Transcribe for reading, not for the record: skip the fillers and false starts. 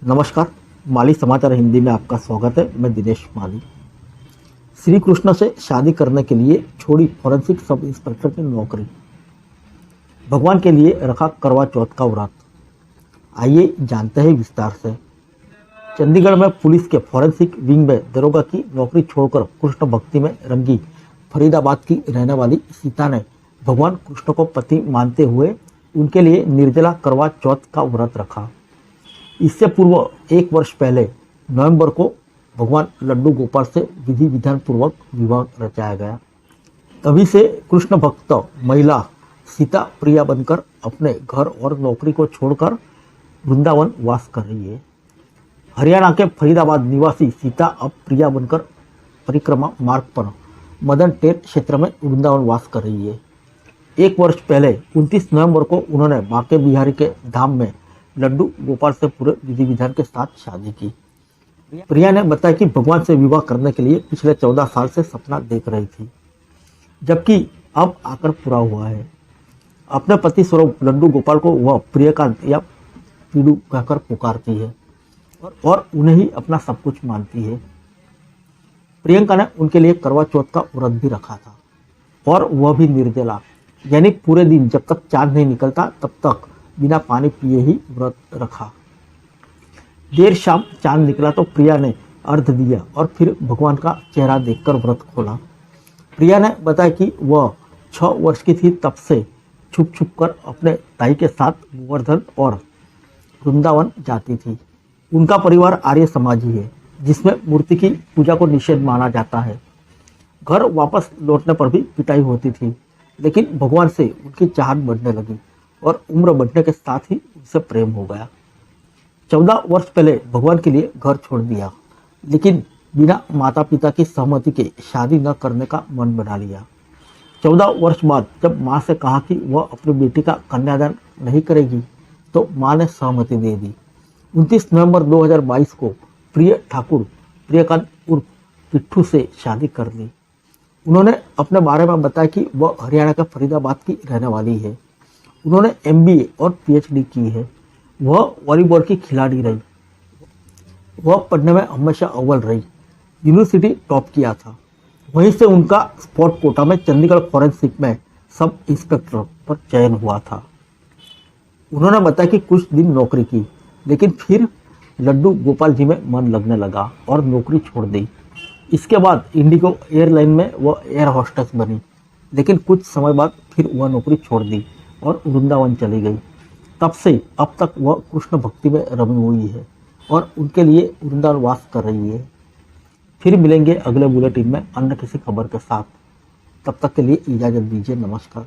नमस्कार, माली समाचार हिंदी में आपका स्वागत है। मैं दिनेश माली। श्री कृष्ण से शादी करने के लिए छोड़ी फॉरेंसिक सब इंस्पेक्टर की नौकरी, भगवान के लिए रखा करवा चौथ का व्रत। आइए जानते हैं विस्तार से। चंडीगढ़ में पुलिस के फॉरेंसिक विंग में दरोगा की नौकरी छोड़कर कृष्ण भक्ति में रंगी फरीदाबाद की रहने वाली सीता ने भगवान कृष्ण को पति मानते हुए उनके लिए निर्जला करवा चौथ का व्रत रखा। इससे पूर्व 1 वर्ष पहले नवंबर को भगवान लड्डू गोपाल से विधि विधान पूर्वक विवाह रचाया गया। तभी से कृष्ण भक्त महिला सीता प्रिया बनकर अपने घर और नौकरी को छोड़कर वृंदावन वास कर रही है। हरियाणा के फरीदाबाद निवासी सीता अब प्रिया बनकर परिक्रमा मार्ग पर मदन टेर क्षेत्र में वृंदावन वास कर रही है। 1 वर्ष पहले 29 नवंबर को उन्होंने बांके बिहारी के धाम में लड्डू गोपाल से पूरे विधि विधान के साथ शादी की। प्रिया ने बताया कि भगवान से विवाह करने के लिए पिछले 14 साल से सपना देख रही थी, जबकि अब आकर पूरा हुआ है। अपने पति स्वरूप लड्डू गोपाल को वह प्रियकांत या पीड़ू कहकर पुकारती है और उन्हें ही अपना सब कुछ मानती है। प्रियंका ने उनके लिए करवा चौथ का व्रत भी रखा था, और वह भी निर्जला, यानी पूरे दिन जब तक चांद नहीं निकलता तब तक बिना पानी पिए ही व्रत रखा। देर शाम चांद निकला तो प्रिया ने अर्घ दिया और फिर भगवान का चेहरा देखकर व्रत खोला। प्रिया ने बताया कि वह 6 वर्ष की थी तब से छुप छुप कर अपने ताई के साथ गोवर्धन और वृंदावन जाती थी। उनका परिवार आर्य समाजी है, जिसमें मूर्ति की पूजा को निषेध माना जाता है। घर वापस लौटने पर भी पिटाई होती थी, लेकिन भगवान से उनकी चाहत बढ़ने लगी और उम्र बढ़ने के साथ ही उनसे प्रेम हो गया। 14 वर्ष पहले भगवान के लिए घर छोड़ दिया, लेकिन बिना माता पिता की सहमति के शादी न करने का मन बना लिया। 14 वर्ष बाद जब माँ से कहा कि वह अपनी बेटी का कन्यादान नहीं करेगी, तो माँ ने सहमति दे दी। 29 नवंबर 2022 को प्रिय ठाकुर प्रियकांत उर्फ पिट्ठू से शादी कर ली। उन्होंने अपने बारे में बताया कि वह हरियाणा के फरीदाबाद की रहने वाली है। उन्होंने MBA और PhD की है। वह वॉलीबॉल की खिलाड़ी रही। वह पढ़ने में हमेशा अव्वल रही, यूनिवर्सिटी टॉप किया था। वहीं से उनका स्पोर्ट कोटा में चंडीगढ़ फॉरेंसिक में सब इंस्पेक्टर पर चयन हुआ था। उन्होंने बताया कि कुछ दिन नौकरी की, लेकिन फिर लड्डू गोपाल जी में मन लगने लगा और नौकरी छोड़ दी। इसके बाद इंडिगो एयरलाइन में वह एयर होस्टेस बनी, लेकिन कुछ समय बाद फिर वह नौकरी छोड़ दी और वृंदावन चली गई। तब से अब तक वह कृष्ण भक्ति में रमी हुई है और उनके लिए वृंदावन वास कर रही है। फिर मिलेंगे अगले बुलेटिन में अन्य किसी खबर के साथ। तब तक के लिए इजाज़त दीजिए। नमस्कार।